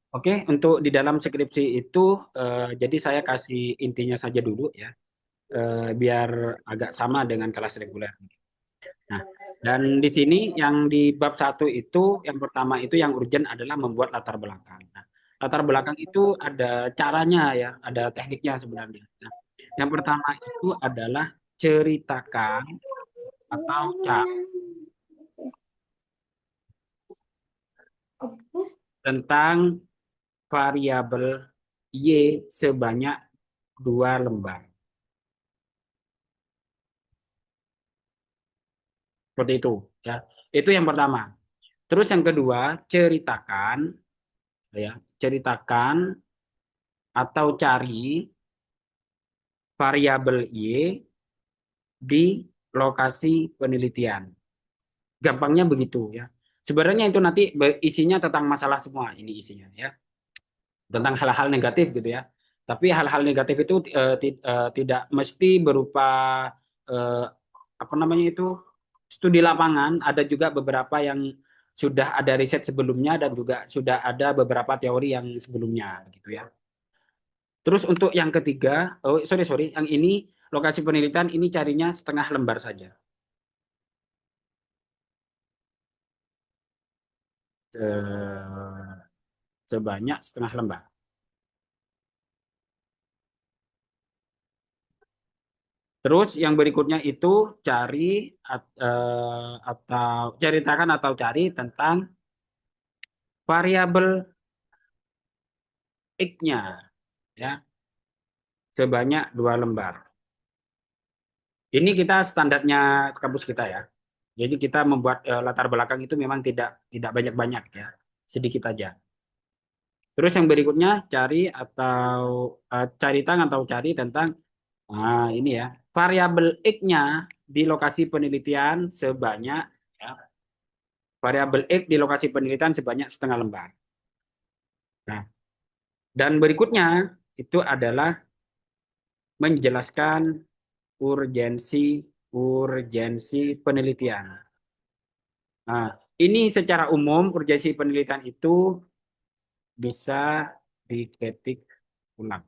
Oke, untuk di dalam skripsi itu, jadi saya kasih intinya saja dulu ya, biar agak sama dengan kelas reguler. Nah, dan di sini yang di bab satu itu, yang pertama itu yang urgent adalah membuat latar belakang. Nah, latar belakang itu ada caranya ya, ada tekniknya sebenarnya. Nah, yang pertama itu adalah ceritakan atau tentang variabel Y sebanyak 2 lembar. Seperti itu ya. Itu yang pertama. Terus yang kedua, ceritakan ya, ceritakan atau cari variabel Y di lokasi penelitian. Gampangnya begitu ya. Sebenarnya itu nanti isinya tentang masalah semua ini isinya ya. Tentang hal-hal negatif gitu ya. Tapi hal-hal negatif itu tidak mesti berupa eh, apa namanya itu studi lapangan. Ada juga beberapa yang sudah ada riset sebelumnya dan juga sudah ada beberapa teori yang sebelumnya gitu ya. Terus untuk yang ketiga, oh sorry sorry, yang ini lokasi penelitian ini carinya setengah lembar saja. Eh, Sebanyak setengah lembar. Terus yang berikutnya itu cari atau ceritakan atau cari tentang variabel X-nya ya sebanyak 2 lembar. Ini kita standarnya kampus kita ya. Jadi kita membuat latar belakang itu memang tidak tidak banyak-banyak ya, sedikit aja. Terus yang berikutnya cari atau cari tentang atau cari tentang ini ya variabel X-nya di lokasi penelitian sebanyak ya, variabel X di lokasi penelitian sebanyak setengah lembar. Nah, dan berikutnya itu adalah menjelaskan urgensi urgensi penelitian. Nah, ini secara umum urgensi penelitian itu bisa diketik ulang.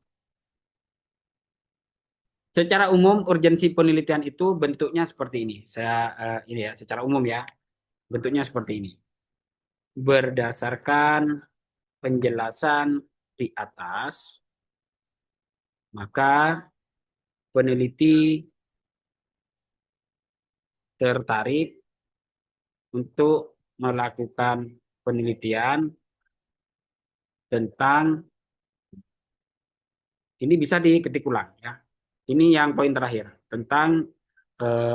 Secara umum urgensi penelitian itu bentuknya seperti ini. Saya ini ya secara umum ya, bentuknya seperti ini. Berdasarkan penjelasan di atas, maka peneliti tertarik untuk melakukan penelitian tentang ini bisa diketik ulang ya. Ini yang poin terakhir tentang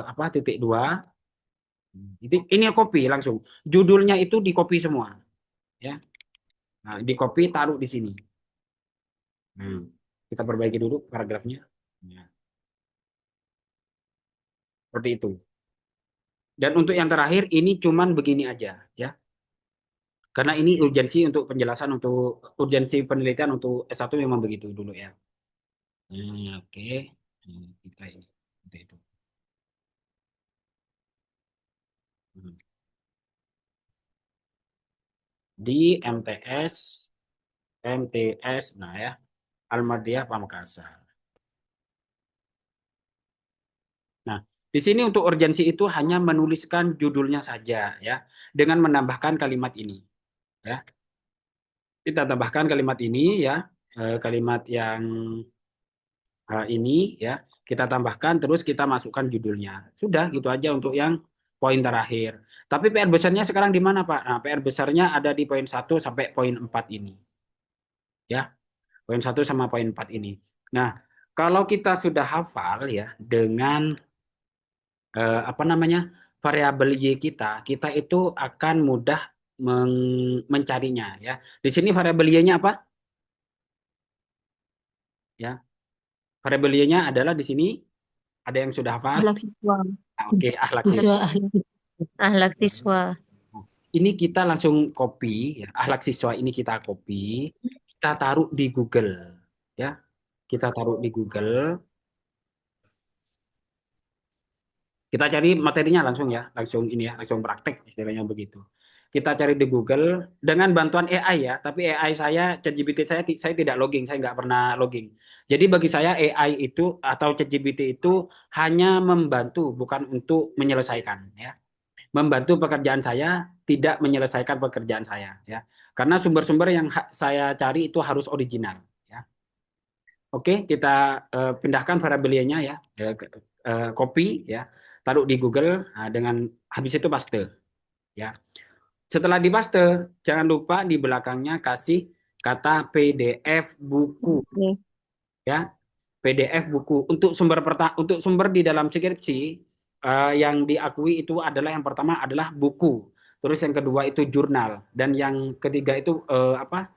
apa titik dua. Ini copy langsung. Judulnya itu di copy semua ya. Nah, di copy taruh di sini. Hmm. Kita perbaiki dulu paragrafnya. Ya, seperti itu. Dan untuk yang terakhir ini cuman begini aja ya. Karena ini urgensi untuk penjelasan untuk urgensi penelitian untuk S1 memang begitu dulu ya. Oke. Kita ini seperti itu. Hmm. Di MTS, nah ya, Almadiyah Pamekasan. Nah, di sini untuk urgensi itu hanya menuliskan judulnya saja ya, dengan menambahkan kalimat ini ya. Kita tambahkan kalimat ini ya, kalimat yang ini ya, kita tambahkan terus kita masukkan judulnya. Sudah gitu aja untuk yang poin terakhir. Tapi PR besarnya sekarang di mana, Pak? Nah, PR besarnya ada di poin 1 sampai poin 4 ini ya. Poin 1 sama poin 4 ini. Nah, kalau kita sudah hafal ya dengan apa namanya variabel y kita itu akan mudah mencarinya ya. Di sini variabel y-nya apa? Ya, variabel y-nya adalah di sini ada yang sudah hafal. Ahlak siswa. Nah, oke, akhlak Ahlak, siswa. siswa. Ahlak siswa. Nah, ini kita langsung copy ya. Akhlak siswa ini kita copy, kita taruh di Google ya. Kita taruh di Google, kita cari materinya langsung ya, langsung ini ya, langsung praktek istilahnya begitu. Kita cari di Google dengan bantuan AI ya, tapi AI saya, ChatGPT saya tidak logging, saya nggak pernah logging. Jadi bagi saya AI itu atau ChatGPT itu hanya membantu, bukan untuk menyelesaikan ya. Membantu pekerjaan saya, tidak menyelesaikan pekerjaan saya ya. Karena sumber-sumber yang saya cari itu harus original ya. Oke, kita pindahkan variabelnya ya, copy ya, taruh di Google, nah, dengan habis itu paste ya. Setelah dipaste, jangan lupa di belakangnya kasih kata PDF buku Oke. ya. PDF buku untuk sumber di dalam skripsi yang diakui itu adalah yang pertama adalah buku, terus yang kedua itu jurnal, dan yang ketiga itu apa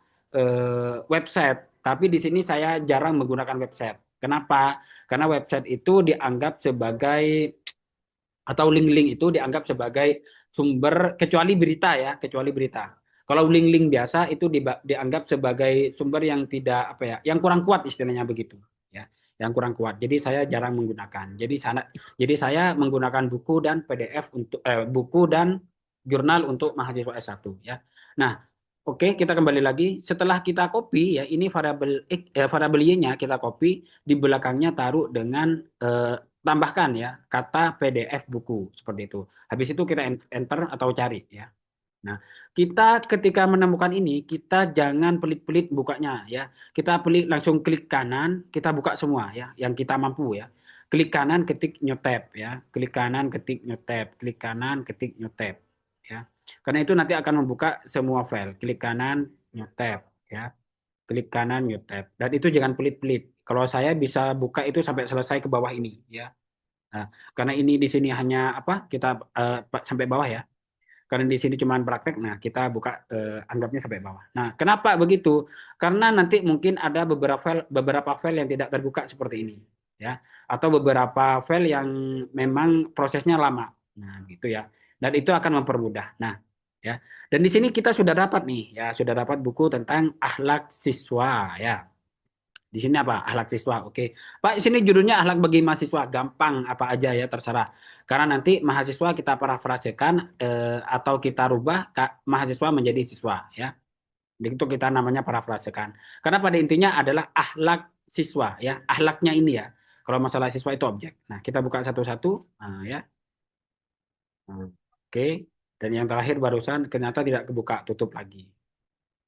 website. Tapi di sini saya jarang menggunakan website. Kenapa? Karena website itu dianggap sebagai atau link-link itu dianggap sebagai sumber kecuali berita ya, kecuali berita. Kalau link-link biasa itu dianggap sebagai sumber yang tidak apa ya, yang kurang kuat istilahnya begitu ya, yang kurang kuat. Jadi saya jarang menggunakan. Jadi saya menggunakan buku dan PDF untuk buku dan jurnal untuk mahasiswa S1 ya. Nah, oke, kita kembali lagi. Setelah kita copy ya, ini variabel Y-nya kita copy, di belakangnya taruh dengan tambahkan ya kata PDF buku seperti itu. Habis itu kita enter atau cari ya. Nah, kita ketika menemukan ini, kita jangan pelit-pelit bukanya ya. Kita pelit langsung klik kanan, kita buka semua ya, yang kita mampu ya. Klik kanan, ketik new tab ya. Klik kanan, ketik new tab. Klik kanan, ketik new tab ya. Karena itu nanti akan membuka semua file. Klik kanan, new tab ya. Klik kanan, new tab. Dan itu jangan pelit-pelit. Kalau saya bisa buka itu sampai selesai ke bawah ini ya. Nah, karena ini di sini hanya apa? Kita sampai bawah ya. Karena di sini cuma praktek, nah kita buka anggapnya sampai bawah. Nah, kenapa begitu? Karena nanti mungkin ada beberapa file yang tidak terbuka seperti ini, ya, atau beberapa file yang memang prosesnya lama. Nah, gitu ya. Dan itu akan mempermudah. Nah, ya. Dan di sini kita sudah dapat nih, ya, sudah dapat buku tentang akhlak siswa, ya. Di sini apa? Akhlak siswa. Oke. Pak, sini judulnya akhlak bagi mahasiswa. Gampang apa aja ya, terserah. Karena nanti mahasiswa kita parafrasekan atau kita rubah mahasiswa menjadi siswa ya. Itu kita namanya parafrasekan. Karena pada intinya adalah akhlak siswa ya. Akhlaknya ini ya. Kalau masalah siswa itu objek. Nah, kita buka satu-satu. Nah, ya. Nah, oke. Dan yang terakhir barusan ternyata tidak kebuka, tutup lagi.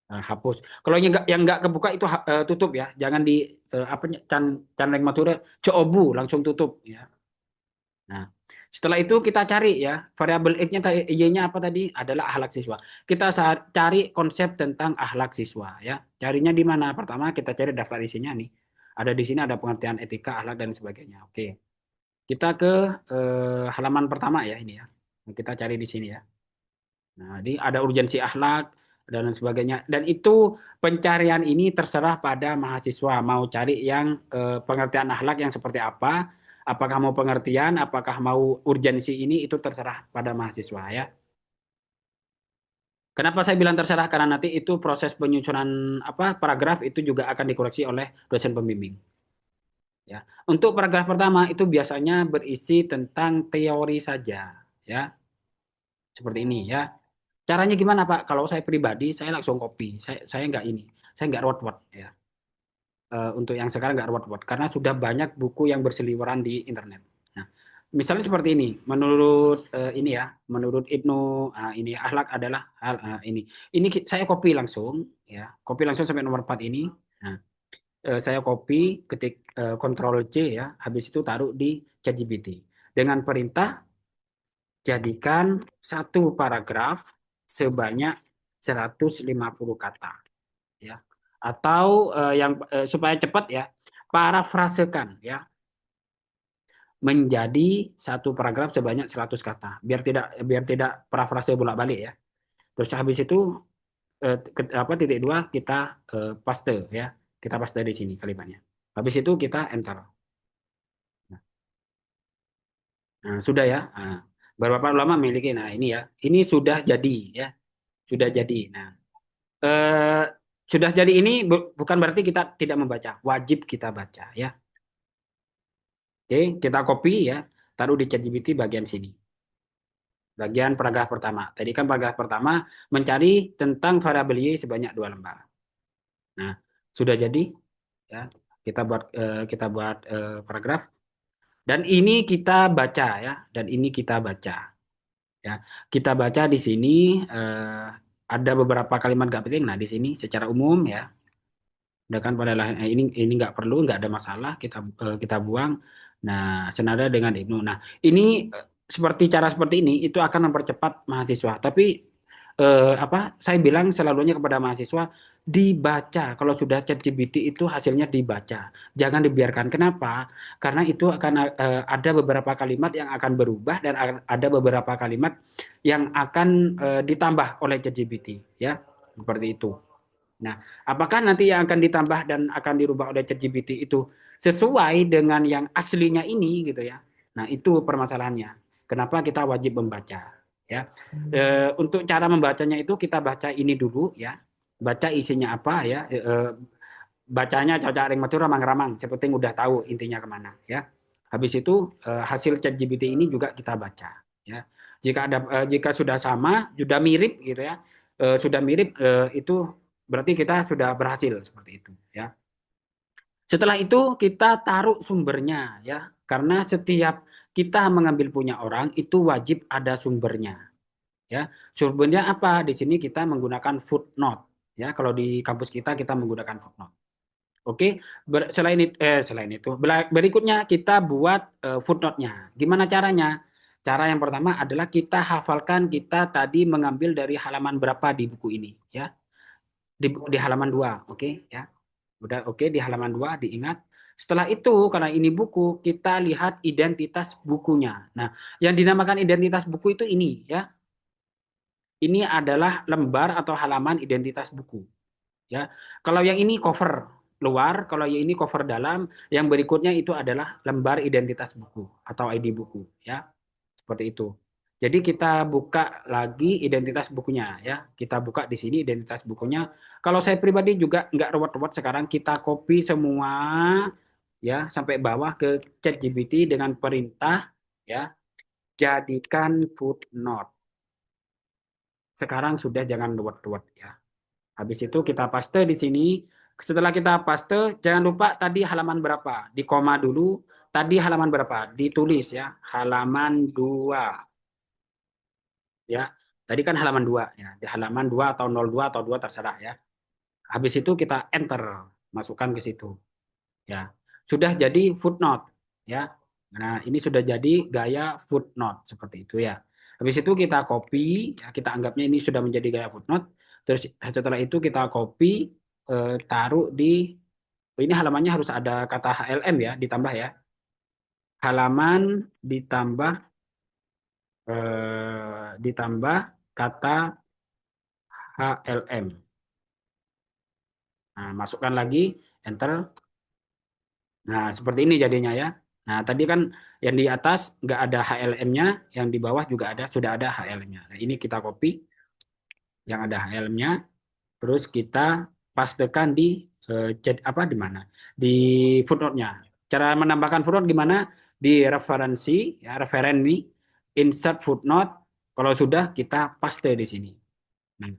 Nah, hapus. Kalau yang nggak kebuka itu tutup ya. Jangan di apa canleng mature cobu langsung tutup ya. Nah, setelah itu kita cari ya variabel x-nya y-nya apa tadi adalah akhlak siswa. Kita cari konsep tentang akhlak siswa ya. Carinya di mana? Pertama kita cari daftar isinya nih. Ada di sini ada pengertian etika, akhlak dan sebagainya. Oke. Kita ke halaman pertama ya ini ya. Kita cari di sini ya. Nah, jadi ada urgensi akhlak dan lain sebagainya. Dan itu pencarian ini terserah pada mahasiswa mau cari yang pengertian akhlak yang seperti apa. Apakah mau pengertian, apakah mau urgensi ini itu terserah pada mahasiswa ya. Kenapa saya bilang terserah? Karena nanti itu proses penyusunan apa paragraf itu juga akan dikoreksi oleh dosen pembimbing. Ya. Untuk paragraf pertama itu biasanya berisi tentang teori saja, ya. Seperti ini ya. Caranya gimana Pak? Kalau saya pribadi, saya langsung copy. Saya nggak ini, saya nggak word ya. Untuk yang sekarang nggak word karena sudah banyak buku yang berseliweran di internet. Nah, misalnya seperti ini, menurut ini ya, menurut Ibnu ini akhlak adalah hal ini. Ini saya copy langsung ya, copy langsung sampai nomor 4 ini. Nah, saya copy, ketik Ctrl C ya, habis itu taruh di ChatGPT. Dengan perintah jadikan satu paragraf sebanyak 150 kata ya. Atau yang supaya cepat ya, parafrasekan ya menjadi satu paragraf sebanyak 100 kata. Biar tidak parafrase bolak-balik ya. Terus habis itu apa titik dua kita paste ya. Kita paste di sini kalimatnya. Habis itu kita enter. Nah, sudah ya. Nah, beberapa ulama memiliki. Nah, ini ya. Ini sudah jadi ya. Sudah jadi. Nah, eh, sudah jadi ini bukan berarti kita tidak membaca. Wajib kita baca ya. Oke, kita copy ya. Taruh di ChatGPT bagian sini. bagian paragraf pertama. Tadi kan paragraf pertama mencari tentang variabel Y sebanyak 2 lembar. Nah, sudah jadi ya. Kita buat paragraf dan ini kita baca ya, dan ini kita baca ya. Kita baca di sini ada beberapa kalimat nggak penting. Nah, di sini secara umum ya. Sedangkan pada lain ini nggak perlu, nggak ada masalah, kita buang. Nah, senada dengan Ibnu. Nah, ini cara seperti ini itu akan mempercepat mahasiswa. Tapi apa? Saya bilang selalunya kepada mahasiswa dibaca. Kalau sudah ChatGPT itu hasilnya dibaca. Jangan dibiarkan. Kenapa? Karena itu akan ada beberapa kalimat yang akan berubah dan ada beberapa kalimat yang akan ditambah oleh ChatGPT, ya. Seperti itu. Nah, apakah nanti yang akan ditambah dan akan dirubah oleh ChatGPT itu sesuai dengan yang aslinya ini gitu ya? Nah, itu permasalahannya. Kenapa kita wajib membaca? Ya, untuk cara membacanya itu kita baca ini dulu ya, baca isinya apa ya, bacanya cocok ring matur ramang-ramang, seperti yang udah tahu intinya kemana ya. Habis itu hasil ChatGPT ini juga kita baca ya. Jika sudah sama, sudah mirip gitu ya, sudah mirip itu berarti kita sudah berhasil seperti itu ya. Setelah itu kita taruh sumbernya ya, karena setiap kita mengambil punya orang itu wajib ada sumbernya ya. Sumbernya apa? Di sini kita menggunakan footnote ya. Kalau di kampus kita menggunakan footnote. Oke, selain itu berikutnya kita buat footnote-nya. Gimana caranya? Cara yang pertama adalah kita hafalkan kita tadi mengambil dari halaman berapa di buku ini ya. Di halaman 2, oke ya. Udah oke di halaman 2 diingat. Setelah itu karena ini buku, kita lihat identitas bukunya. Nah, yang dinamakan identitas buku itu ini ya. Ini adalah lembar atau halaman identitas buku ya. Kalau yang ini cover luar, kalau yang ini cover dalam, yang berikutnya itu adalah lembar identitas buku atau ID buku ya. Seperti itu. Jadi kita buka lagi identitas bukunya ya. Kita buka di sini identitas bukunya. Kalau saya pribadi juga nggak ruwet-ruwet, sekarang kita copy semua ya sampai bawah ke ChatGPT dengan perintah ya, jadikan footnote. Sekarang sudah jangan ruwet-ruwet ya. Habis itu kita paste di sini. Setelah kita paste, jangan lupa tadi halaman berapa. Di koma dulu, tadi halaman berapa? Ditulis ya, halaman 2. Ya. Tadi kan halaman 2 ya. Di halaman 2 atau 02 atau 2 terserah ya. Habis itu kita enter, masukkan ke situ. Ya. Sudah jadi footnote ya. Nah, ini sudah jadi gaya footnote seperti itu ya. Habis itu kita copy, ya, kita anggapnya ini sudah menjadi gaya footnote. Terus setelah itu kita copy, taruh di ini halamannya harus ada kata HLM ya, ditambah ya. Halaman ditambah ditambah kata HLM. Nah, masukkan lagi, enter. Nah, seperti ini jadinya ya. Nah, tadi kan yang di atas nggak ada HLM-nya, yang di bawah juga ada, sudah ada HLM-nya. Nah, ini kita copy yang ada HLM-nya, terus kita pastekan di apa di mana? Di footnote-nya. Cara menambahkan footnote gimana? Di referensi, ya, referensi, insert footnote. Kalau sudah kita paste di sini. Nah,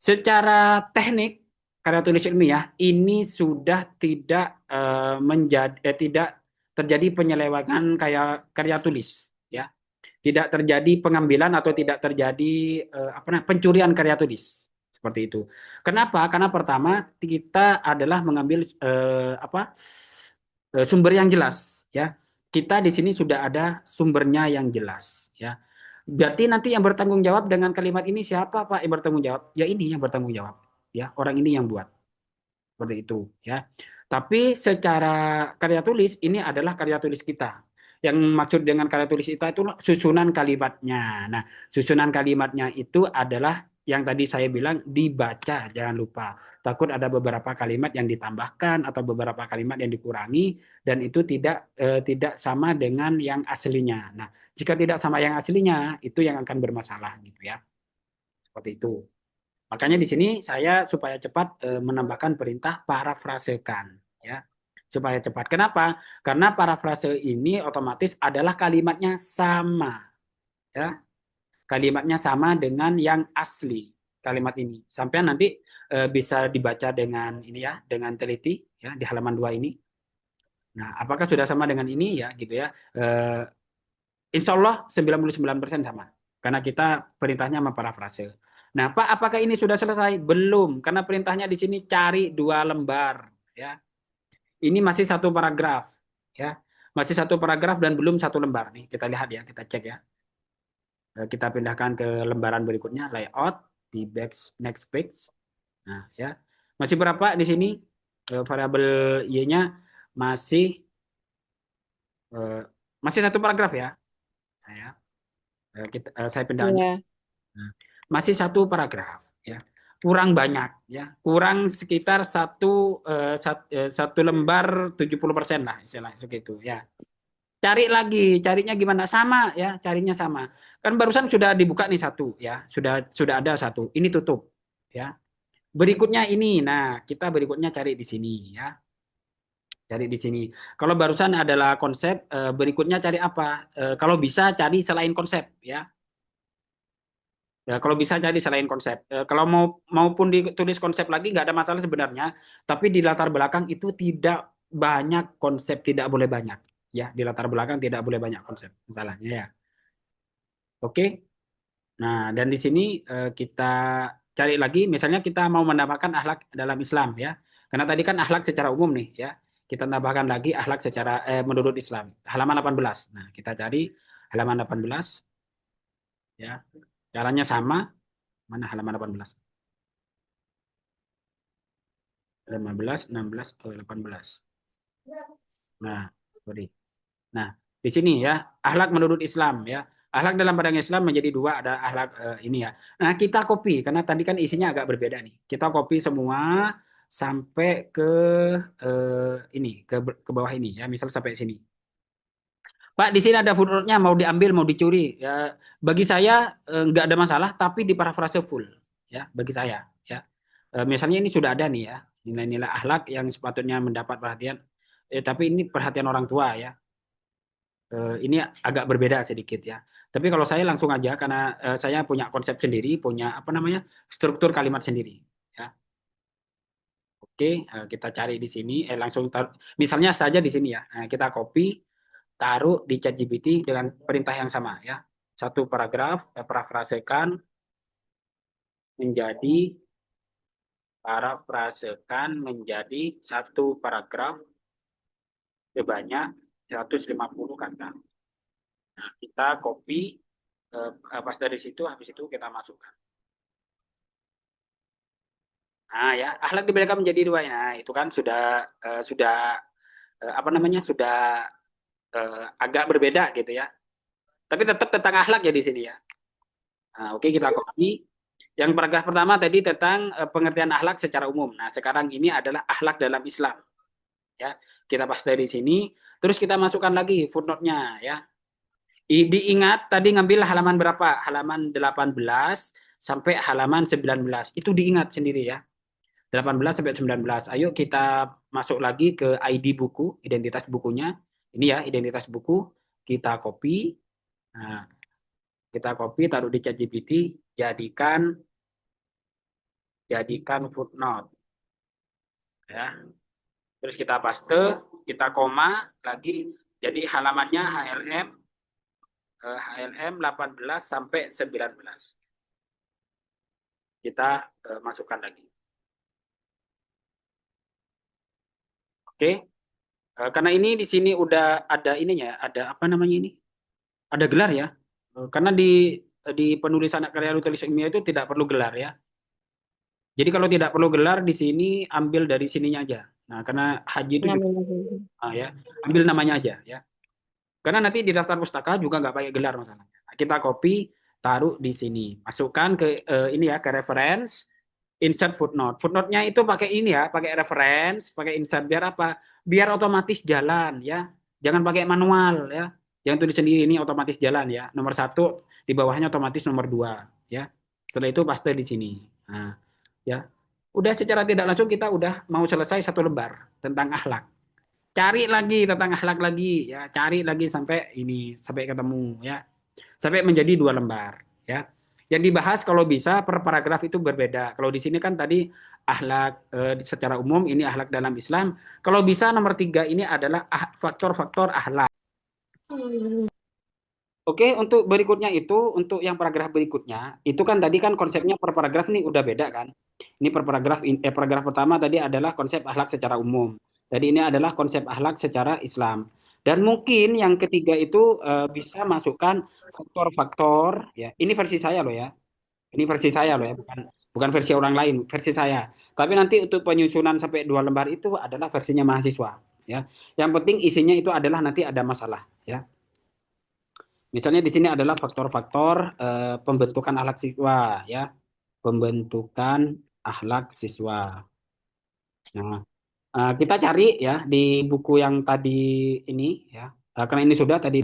secara teknik karya tulis ilmiah ini sudah tidak terjadi penyelewengan kayak karya tulis ya. Tidak terjadi pengambilan atau tidak terjadi pencurian karya tulis seperti itu. Kenapa? Karena pertama kita adalah mengambil sumber yang jelas ya. Kita di sini sudah ada sumbernya yang jelas ya. Berarti nanti yang bertanggung jawab dengan kalimat ini siapa Pak yang bertanggung jawab? Ya ini yang bertanggung jawab. Ya, orang ini yang buat. Seperti itu ya. Tapi secara karya tulis ini adalah karya tulis kita. Yang maksud dengan karya tulis kita itu susunan kalimatnya. Nah, susunan kalimatnya itu adalah yang tadi saya bilang dibaca, jangan lupa. Takut ada beberapa kalimat yang ditambahkan atau beberapa kalimat yang dikurangi dan itu tidak sama dengan yang aslinya. Nah, jika tidak sama yang aslinya, itu yang akan bermasalah gitu ya. Seperti itu. Makanya di sini saya supaya cepat menambahkan perintah parafrasekan ya. Supaya cepat. Kenapa? Karena parafrase ini otomatis adalah kalimatnya sama. ya. Kalimatnya sama dengan yang asli kalimat ini. Sampai nanti bisa dibaca dengan ini ya, dengan teliti ya di halaman 2 ini. Nah, apakah sudah sama dengan ini ya gitu ya? Insya Allah 99% sama. Karena kita perintahnya memparafrase. Nah, Pak, apakah ini sudah selesai? Belum, karena perintahnya di sini cari 2 lembar ya. Ini masih satu paragraf ya. Masih satu paragraf dan belum 1 lembar nih. Kita lihat ya, kita cek ya. Kita pindahkan ke lembaran berikutnya, layout di next page. Nah, ya. Masih berapa di sini? Variabel y-nya masih eh, masih satu paragraf ya. Nah, ya. Saya pindah aja. Iya. Nah, masih satu paragraf ya. Kurang banyak ya. Kurang sekitar satu lembar 70% lah istilahnya segitu ya. Cari lagi, carinya gimana? Sama ya, carinya sama. Kan barusan sudah dibuka nih satu ya, sudah ada satu. Ini tutup ya. Berikutnya ini. Nah, kita berikutnya cari di sini ya. Cari di sini. Kalau barusan adalah konsep, berikutnya cari apa? Kalau bisa cari selain konsep ya. Ya, kalau bisa cari selain konsep. Kalau maupun ditulis konsep lagi nggak ada masalah sebenarnya. Tapi di latar belakang itu tidak banyak konsep, tidak boleh banyak. Ya, di latar belakang tidak boleh banyak konsep. Masalahnya ya. Oke. Nah, dan di sini kita cari lagi, misalnya kita mau menambahkan akhlak dalam Islam ya. Karena tadi kan akhlak secara umum nih ya. Kita tambahkan lagi akhlak secara menurut Islam. Halaman 18. Nah, kita cari halaman 18 ya. Caranya sama. Mana halaman 18? 15, 16, 18. Nah, sorry. Nah, di sini ya, akhlak menurut Islam ya. Akhlak dalam pandangan Islam menjadi dua, ada akhlak ini ya. Nah, kita copy karena tadi kan isinya agak berbeda nih. Kita copy semua sampai ke ini, ke bawah ini ya, misal sampai sini. Pak, di sini ada footnote-nya mau diambil, mau dicuri. Ya, bagi saya nggak ada masalah, tapi diparafrase full ya, bagi saya ya. Misalnya ini sudah ada nih ya, nilai-nilai akhlak yang sepatutnya mendapat perhatian. Tapi ini perhatian orang tua ya. Ini agak berbeda sedikit ya. Tapi kalau saya langsung aja karena saya punya konsep sendiri, punya apa namanya struktur kalimat sendiri. Ya, oke, kita cari di sini. Langsung misalnya saja di sini ya. Nah, kita copy, taruh di ChatGPT dengan perintah yang sama ya. Satu paragraf, parafrasekan menjadi menjadi satu paragraf sebanyak 150 kata. Nah, kita copy pas dari situ, habis itu kita masukkan. Nah ya, akhlak dibedakan menjadi dua. Nah itu kan sudah apa namanya sudah agak berbeda gitu ya. Tapi tetap tentang akhlak ya di sini ya. Nah, oke kita copy. Yang paragraf pertama tadi tentang pengertian akhlak secara umum. Nah sekarang ini adalah akhlak dalam Islam. Ya, kita pas dari sini. Terus kita masukkan lagi footnote-nya ya. Diingat tadi ngambil halaman berapa? Halaman 18 sampai halaman 19. Itu diingat sendiri ya. 18 sampai 19. Ayo kita masuk lagi ke ID buku, identitas bukunya. Ini ya, identitas buku. Kita copy. Nah, kita copy, taruh di ChatGPT, jadikan jadikan footnote. Ya. Terus kita paste, kita koma lagi. Jadi halamannya HLM 18 sampai 19. Kita masukkan lagi. Oke. Karena ini di sini udah ada ininya, ada apa namanya ini? Ada gelar ya. Karena di penulisan karya tulis ilmiah itu tidak perlu gelar ya. Jadi kalau tidak perlu gelar di sini ambil dari sininya aja. Nah, karena haji itu juga Namanya dulu. ya, ambil namanya aja ya. Karena nanti di daftar pustaka juga nggak pakai gelar masalahnya. Nah, kita copy, taruh di sini, masukkan ke ini ya ke reference, insert footnote. Footnote-nya itu pakai ini ya, pakai reference, pakai insert biar apa? Biar otomatis jalan ya. Jangan pakai manual ya. Yang tulis sendiri ini otomatis jalan ya. Nomor satu di bawahnya otomatis nomor dua ya. Setelah itu paste di sini. Nah, ya. Udah secara tidak langsung kita udah mau selesai satu lembar tentang akhlak. Cari lagi tentang akhlak lagi ya, cari lagi sampai ini sampai ketemu ya. sampai menjadi 2 lembar ya. Yang dibahas kalau bisa per paragraf itu berbeda. Kalau di sini kan tadi akhlak secara umum, ini akhlak dalam Islam. Kalau bisa nomor 3 ini adalah faktor-faktor akhlak. Oke, untuk berikutnya itu, untuk yang paragraf berikutnya, itu kan tadi kan konsepnya per paragraf ini udah beda kan. Ini per paragraf, paragraf pertama tadi adalah konsep akhlak secara umum. Tadi ini adalah konsep akhlak secara Islam. Dan mungkin yang ketiga itu bisa masukkan faktor-faktor, ya. Ini versi saya loh ya. Ini versi saya loh ya, bukan bukan versi orang lain, versi saya. Tapi nanti untuk penyusunan sampai 2 lembar itu adalah versinya mahasiswa, ya. Yang penting isinya itu adalah nanti ada masalah, ya. Misalnya di sini adalah faktor-faktor pembentukan akhlak siswa, ya, pembentukan akhlak siswa. Nah, kita cari ya di buku yang tadi ini, ya. Karena ini sudah tadi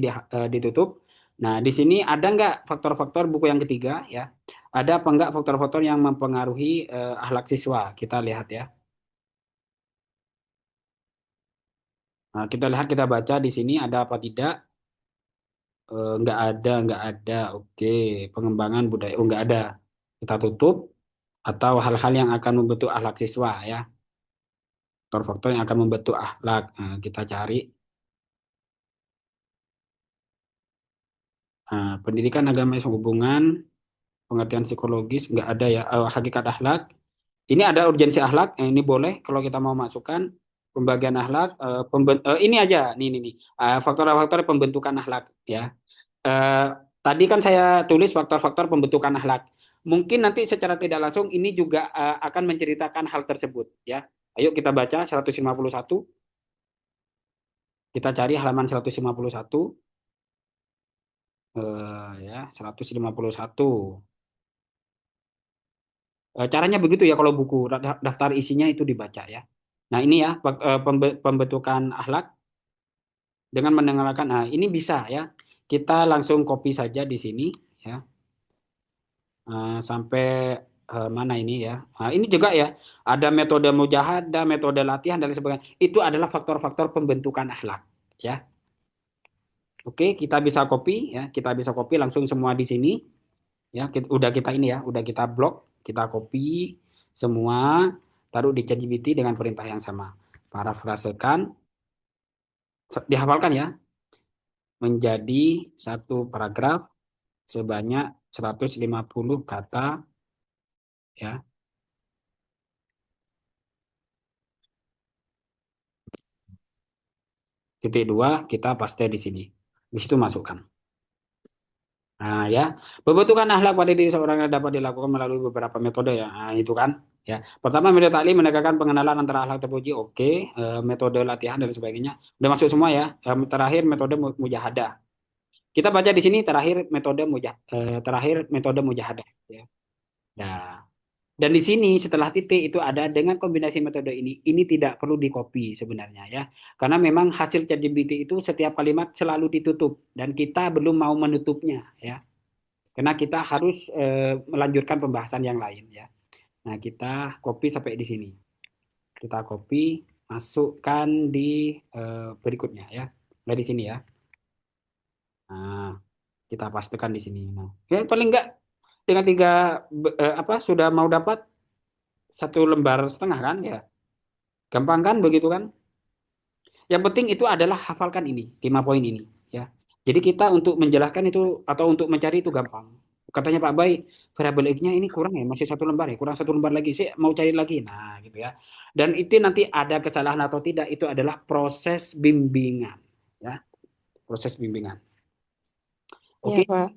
ditutup. Nah, di sini ada nggak faktor-faktor buku yang ketiga, ya? Ada apa nggak faktor-faktor yang mempengaruhi akhlak siswa? Kita lihat ya. Nah, kita lihat, kita baca di sini ada apa tidak? Nggak ada, nggak ada. Oke, pengembangan budaya. Oh, nggak ada. Kita tutup. Atau hal-hal yang akan membentuk akhlak siswa ya, faktor-faktor yang akan membentuk akhlak. Nah, kita cari pendidikan agama hubungan pengertian psikologis nggak ada ya. Hakikat akhlak ini ada urgensi akhlak. Ini boleh kalau kita mau masukkan pembagian akhlak. Ini aja nih faktor-faktor pembentukan akhlak ya. Eh, Tadi kan saya tulis faktor-faktor pembentukan akhlak. Mungkin nanti secara tidak langsung ini juga akan menceritakan hal tersebut ya. Ayo kita baca 151. Kita cari halaman 151, ya, 151. Caranya begitu ya kalau buku daftar isinya itu dibaca ya. Nah, ini ya pembentukan akhlak dengan mendengarkan. Nah, ini bisa ya. Kita langsung copy saja di sini ya. Sampai mana ini ya. Nah, ini juga ya. Ada metode mujahadah, metode latihan dan lain sebagainya. Itu adalah faktor-faktor pembentukan akhlak ya. Oke, kita bisa copy ya. Kita bisa copy langsung semua di sini. Ya udah kita ini ya, udah kita blok, kita copy semua, taruh di ChatGPT dengan perintah yang sama, parafrasekan, dihafalkan ya, menjadi satu paragraf sebanyak 150 kata ya. Titik dua kita paste di sini, di situ masukkan. Nah ya, pembentukan akhlak pada diri seorang yang dapat dilakukan melalui beberapa metode ya. Nah, itu kan ya. Pertama, metode taklim menegakkan pengenalan antara akhlak terpuji. Oke. Metode latihan dan sebagainya. Udah masuk semua ya. Terakhir metode mujahadah. Kita baca di sini terakhir metode mujahadah ya. Nah, dan di sini setelah titik itu ada dengan kombinasi metode ini tidak perlu di copy sebenarnya ya. Karena memang hasil ChatGPT itu setiap kalimat selalu ditutup dan kita belum mau menutupnya ya. Karena kita harus melanjutkan pembahasan yang lain ya. Nah, kita copy sampai di sini. Kita copy, masukkan di berikutnya ya. Dari sini ya. Nah, kita pastikan di sini. Nah, ya paling enggak dengan apa sudah mau dapat 1,5 lembar kan ya. Gampang kan begitu kan? Yang penting itu adalah hafalkan ini, 5 poin ini ya. Jadi kita untuk menjelaskan itu atau untuk mencari itu gampang. Katanya Pak Bay, variabel X-nya ini kurang ya, masih 1 lembar ya, kurang 1 lembar lagi. Saya mau cari lagi. Nah, gitu ya. Dan itu nanti ada kesalahan atau tidak, itu adalah proses bimbingan. Ya, proses bimbingan. Iya, Oke, Pak.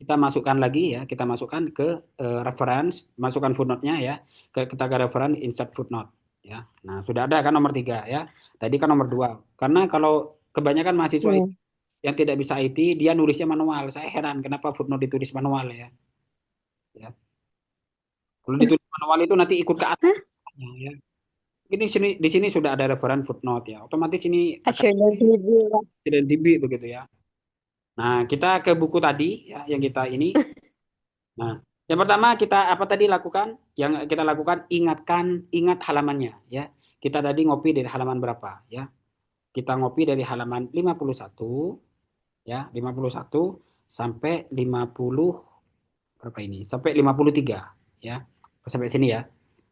kita masukkan lagi ya, kita masukkan ke reference, masukkan footnote-nya ya, kita ke reference, insert footnote. Ya, nah sudah ada kan nomor 3 ya. Tadi kan nomor 2. Karena kalau kebanyakan mahasiswa Iya. yang tidak bisa IT, dia nulisnya manual. Saya heran kenapa footnote ditulis manual ya. Ya. Kalau ditulis manual itu nanti ikut ke Hah? atasnya ya. Ini di sini sudah ada reference footnote ya. Otomatis ini akan Aja nanti Pak. tidak tibi begitu ya. Nah, kita ke buku tadi ya yang kita ini. Nah, yang pertama kita apa tadi lakukan? Yang kita lakukan ingat halamannya ya. Kita tadi ngopi dari halaman berapa ya? Kita ngopi dari halaman 51 ya, 51 sampai 50 berapa ini? Sampai 53 ya. Sampai sini ya.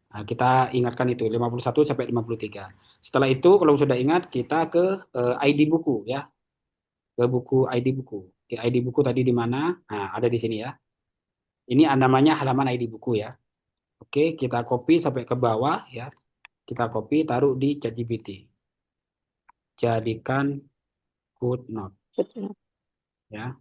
Nah, kita ingatkan itu 51 sampai 53. Setelah itu kalau sudah ingat kita ke ID buku ya, ke buku ID buku. Di ID buku tadi di mana? Nah, ada di sini ya. Ini namanya halaman ID buku ya. Oke, kita copy sampai ke bawah ya. Kita copy taruh di ChatGPT. Jadikan footnote Betul. ya.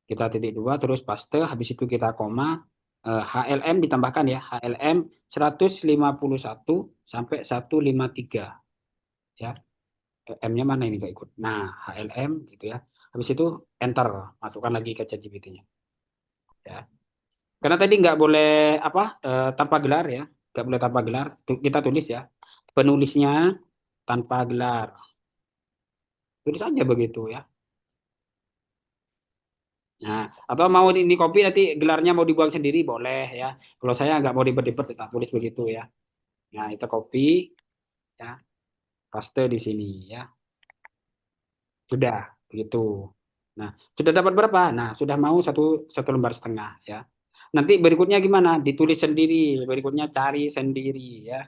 Kita titik dua terus paste, habis itu kita koma, HLM ditambahkan ya, HLM 151 sampai 153 ya. M-nya mana ini nggak ikut. Nah, HLM gitu ya. Habis itu enter, masukkan lagi ke ChatGPT-nya ya. Karena tadi nggak boleh apa tanpa gelar ya, nggak boleh tanpa gelar. Kita tulis ya, penulisnya tanpa gelar. Tulis aja begitu ya. Nah, atau mau ini copy nanti gelarnya mau dibuang sendiri boleh ya. Kalau saya nggak mau ribet-ribet, tak tulis begitu ya. Nah, itu copy ya, paste di sini ya. Sudah begitu. Nah, sudah dapat berapa? Nah, sudah mau satu lembar setengah ya. Nanti berikutnya gimana? Ditulis sendiri. Berikutnya cari sendiri ya.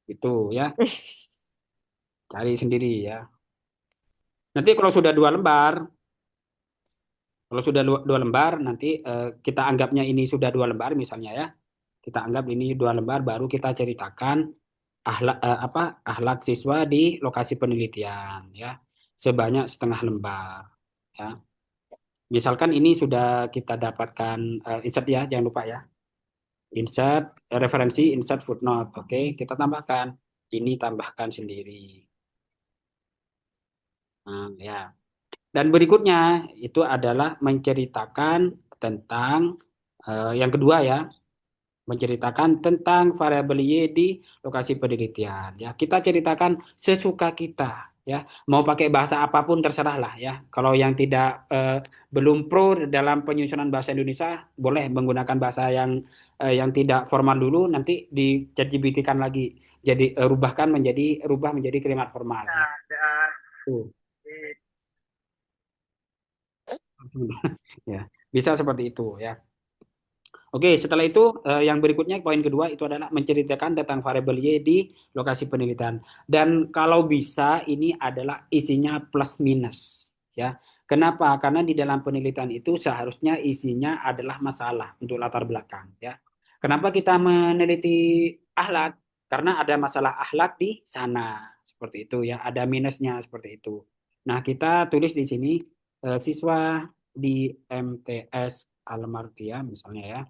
Itu ya, cari sendiri ya. Nanti kalau sudah dua lembar, nanti kita anggapnya ini sudah dua lembar misalnya ya. Kita anggap ini dua lembar, baru kita ceritakan apa akhlak siswa di lokasi penelitian ya, sebanyak setengah lembar ya. Misalkan ini sudah kita dapatkan insert ya, jangan lupa ya, insert referensi, insert footnote. Oke, kita tambahkan ini, tambahkan sendiri. Nah, ya. Dan berikutnya itu adalah menceritakan tentang yang kedua ya, menceritakan tentang variabel Y di lokasi penelitian. Ya, kita ceritakan sesuka kita. Ya, mau pakai bahasa apapun terserah lah ya. Kalau yang tidak belum pro dalam penyusunan bahasa Indonesia, boleh menggunakan bahasa yang tidak formal dulu. Nanti di ChatGPT-kan lagi. Jadi rubah menjadi kalimat formal. Ya. Tuh. Ya, bisa seperti itu ya. Oke, setelah itu yang berikutnya poin kedua itu adalah menceritakan tentang variabel Y di lokasi penelitian. Dan kalau bisa ini adalah isinya plus minus ya. Kenapa? Karena di dalam penelitian itu seharusnya isinya adalah masalah untuk latar belakang ya. Kenapa kita meneliti akhlak? Karena ada masalah akhlak di sana seperti itu ya, ada minusnya seperti itu. Nah, kita tulis di sini siswa di MTS Almartia misalnya ya.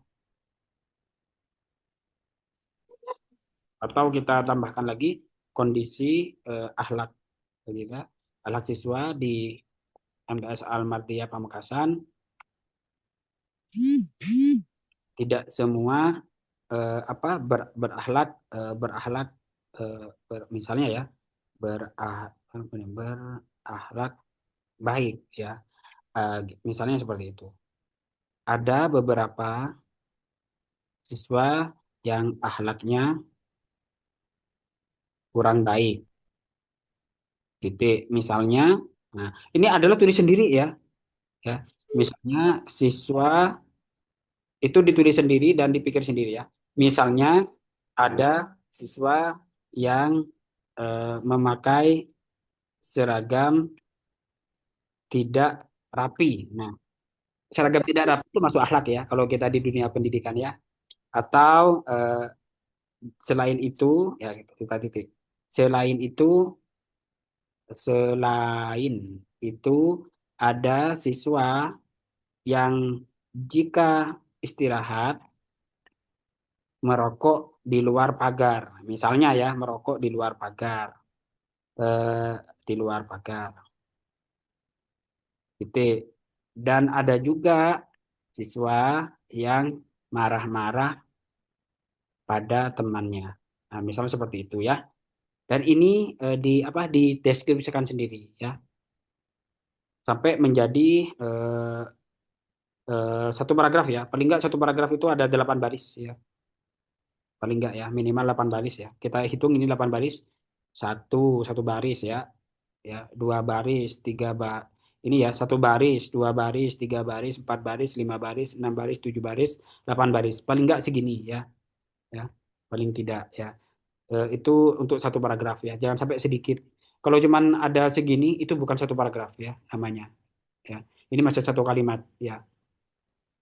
Atau kita tambahkan lagi kondisi akhlak kita, akhlak siswa di MTS Al-Mardiya Pamekasan tidak semua berakhlak berakhlak misalnya ya berakhlak baik ya. Misalnya seperti itu. Ada beberapa siswa yang akhlaknya kurang baik. Titik. Misalnya, nah ini adalah tulis sendiri ya. Ya, misalnya siswa itu ditulis sendiri dan dipikir sendiri ya. Misalnya ada siswa yang memakai seragam tidak rapi. Nah, seragam tidak rapi itu masuk akhlak ya kalau kita di dunia pendidikan ya. Atau selain itu ya kita titik. Selain itu selain itu ada siswa yang jika istirahat merokok di luar pagar. Misalnya ya, merokok di luar pagar. Eh, di luar pagar. Titik. Dan ada juga siswa yang marah-marah pada temannya. Nah, misalnya seperti itu ya. Dan ini dideskripsikan sendiri ya. Sampai menjadi eh, satu paragraf ya. Paling nggak satu paragraf itu ada 8 baris ya. Paling nggak ya, minimal 8 baris ya. Kita hitung ini 8 baris. Satu baris ya. ya, dua baris, ini ya, satu baris, dua baris, tiga baris, empat baris, lima baris, enam baris, tujuh baris, delapan baris, paling nggak segini ya, ya, paling tidak ya. Itu untuk satu paragraf ya, jangan sampai sedikit. Kalau cuman ada segini, itu bukan satu paragraf ya namanya. Ya, ini masih satu kalimat ya.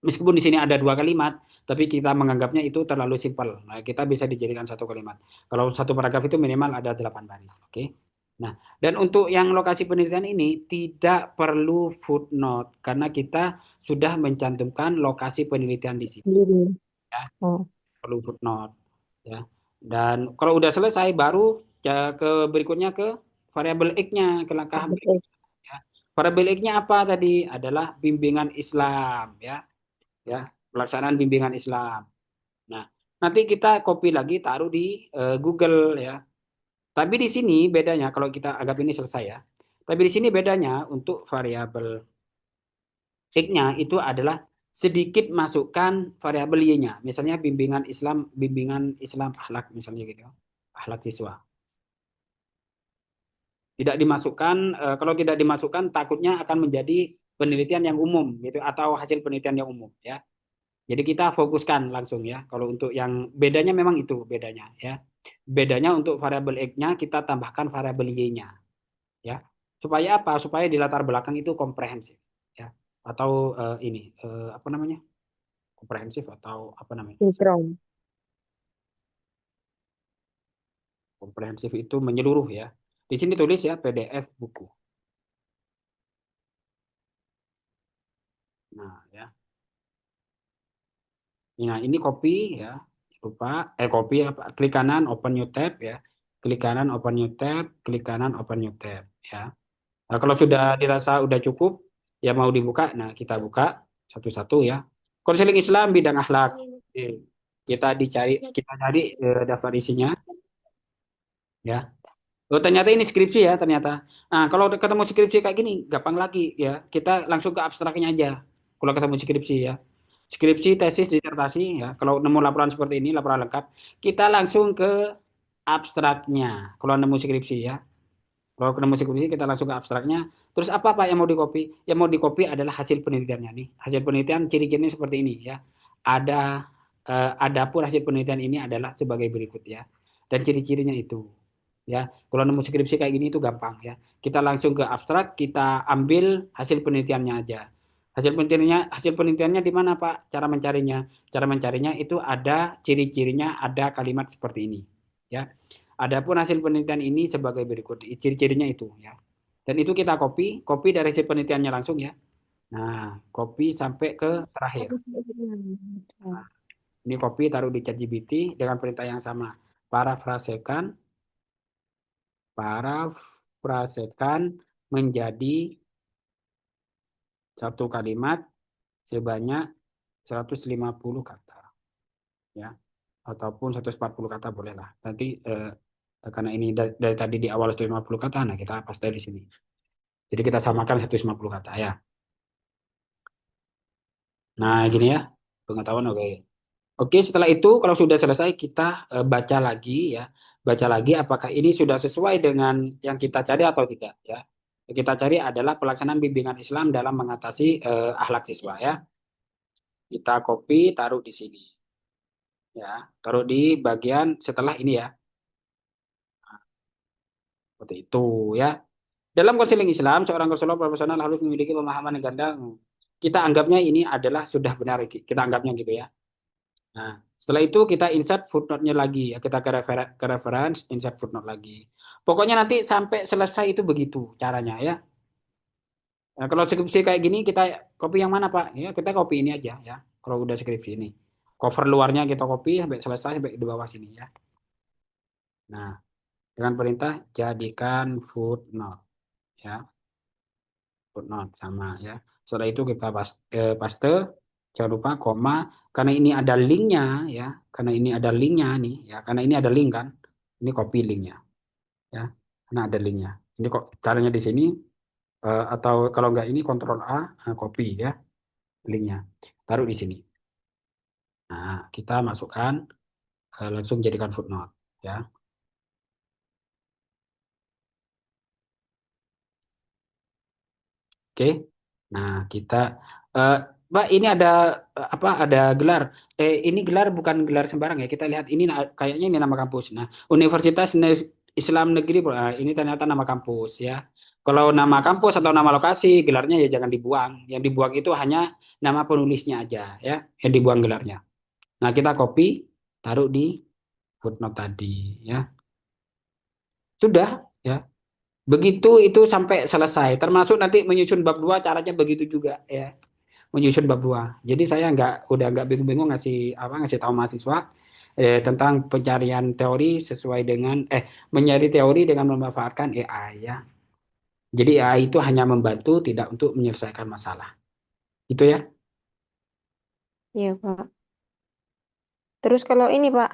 Meskipun di sini ada dua kalimat, tapi kita menganggapnya itu terlalu simpel. Nah, kita bisa dijadikan satu kalimat. Kalau satu paragraf itu minimal ada 8 baris. Oke. Nah, dan untuk yang lokasi penelitian ini tidak perlu footnote karena kita sudah mencantumkan lokasi penelitian di sini. Sendiri. Ya, Oh, perlu footnote. Ya. Dan kalau udah selesai, baru ya, ke berikutnya ke variabel X-nya, ke langkah oke. berikutnya. Ya. Variabel X-nya apa tadi? Adalah bimbingan Islam. Ya, pelaksanaan bimbingan Islam. Nah, nanti kita copy lagi taruh di Google ya. Tapi di sini bedanya kalau kita anggap ini selesai ya. Tapi di sini bedanya untuk variabel X-nya itu adalah sedikit masukkan variabel Y-nya. Misalnya bimbingan Islam akhlak misalnya gitu. Akhlak siswa. Tidak dimasukkan, kalau tidak dimasukkan takutnya akan menjadi penelitian yang umum gitu atau hasil penelitian yang umum ya. Jadi kita fokuskan langsung ya. Kalau untuk yang bedanya memang itu bedanya ya. Bedanya untuk variabel X-nya kita tambahkan variabel Y-nya ya. Supaya apa? Supaya di latar belakang itu komprehensif ya. Atau ini apa namanya? Komprehensif atau apa namanya? Sinkron. Komprehensif itu menyeluruh ya. Di sini tulis ya PDF buku. Nah, ya. Nah, ini copy ya. Lupa copy apa? Klik kanan open new tab ya. Klik kanan open new tab, klik kanan open new tab ya. Nah, kalau sudah dirasa udah cukup, ya mau dibuka, nah kita buka satu-satu ya. Konseling Islam bidang akhlak. Oke. Kita cari daftar isinya, ya. Oh, ternyata ini skripsi ya, ternyata. Nah, kalau ketemu skripsi kayak gini, gampang lagi ya. Kita langsung ke abstraknya aja. Kalau ketemu skripsi ya. Skripsi, tesis, disertasi ya. Kalau nemu laporan seperti ini, laporan lengkap, kita langsung ke abstraknya. Kalau nemu skripsi ya. Kalau ketemu skripsi kita langsung ke abstraknya. Terus apa Pak yang mau di copy? Yang mau di copy adalah hasil penelitiannya nih. Hasil penelitian ciri-cirinya seperti ini ya. Ada adapun hasil penelitian ini adalah sebagai berikut ya. Dan ciri-cirinya itu ya. Kalau nemu skripsi kayak gini itu gampang ya. Kita langsung ke abstrak, kita ambil hasil penelitiannya aja. Hasil penelitiannya di mana Pak? Cara mencarinya. Cara mencarinya itu ada ciri-cirinya, ada kalimat seperti ini ya. Adapun hasil penelitian ini sebagai berikut, ciri-cirinya itu ya. Dan itu kita copy dari hasil penelitiannya langsung ya. Nah, copy sampai ke terakhir. Ini copy taruh di ChatGPT dengan perintah yang sama. Parafrasekan, parafrasekan menjadi satu kalimat sebanyak 150 kata ya. Ataupun 140 kata bolehlah. Nanti karena ini dari tadi di awal 150 kata, nah kita paste di sini. Jadi kita samakan 150 kata ya. Nah, gini ya, pengetahuan oke. Oke, setelah itu kalau sudah selesai kita baca lagi ya. Baca lagi apakah ini sudah sesuai dengan yang kita cari atau tidak ya. Yang kita cari adalah pelaksanaan bimbingan Islam dalam mengatasi akhlak siswa ya. Kita copy, taruh di sini ya. Taruh di bagian setelah ini ya. Seperti itu ya. Dalam konseling Islam, seorang konselor profesional harus memiliki pemahaman yang ganda. Kita anggapnya ini adalah sudah benar, kita anggapnya gitu ya. Nah, setelah itu kita insert footnote-nya lagi ya. Kita ke reference, insert footnote lagi. Pokoknya nanti sampai selesai itu begitu caranya ya. Nah, kalau skripsi kayak gini kita copy yang mana Pak? Ya, kita copy ini aja ya. Kalau udah skripsi ini. Cover luarnya kita copy sampai selesai sampai di bawah sini ya. Nah, dengan perintah jadikan footnote ya. Footnote sama ya. Setelah itu kita paste, jangan lupa koma karena ini ada linknya ya, karena ini ada linknya nih ya, karena ini ada link kan, ini copy linknya ya, karena ada linknya. Ini kok caranya di sini atau kalau nggak ini Ctrl A, copy ya linknya, taruh di sini. Nah kita masukkan langsung jadikan footnote ya. Oke. Nah, kita eh Pak, ini ada apa? Ada gelar. Ini gelar bukan gelar sembarang ya. Kita lihat ini kayaknya ini nama kampus. Nah, Universitas Islam Negeri ini ternyata nama kampus ya. Kalau nama kampus atau nama lokasi, gelarnya ya jangan dibuang. Yang dibuang itu hanya nama penulisnya aja ya, yang dibuang gelarnya. Nah, kita copy, taruh di footnote tadi ya. Sudah ya. Begitu itu sampai selesai. Termasuk nanti menyusun bab 2 caranya begitu juga ya. Menyusun bab 2. Jadi saya udah nggak bingung-bingung ngasih tahu mahasiswa tentang pencarian teori sesuai dengan mencari teori dengan memanfaatkan AI ya. Jadi AI itu hanya membantu tidak untuk menyelesaikan masalah. Itu ya. Iya, Pak. Terus kalau ini, Pak.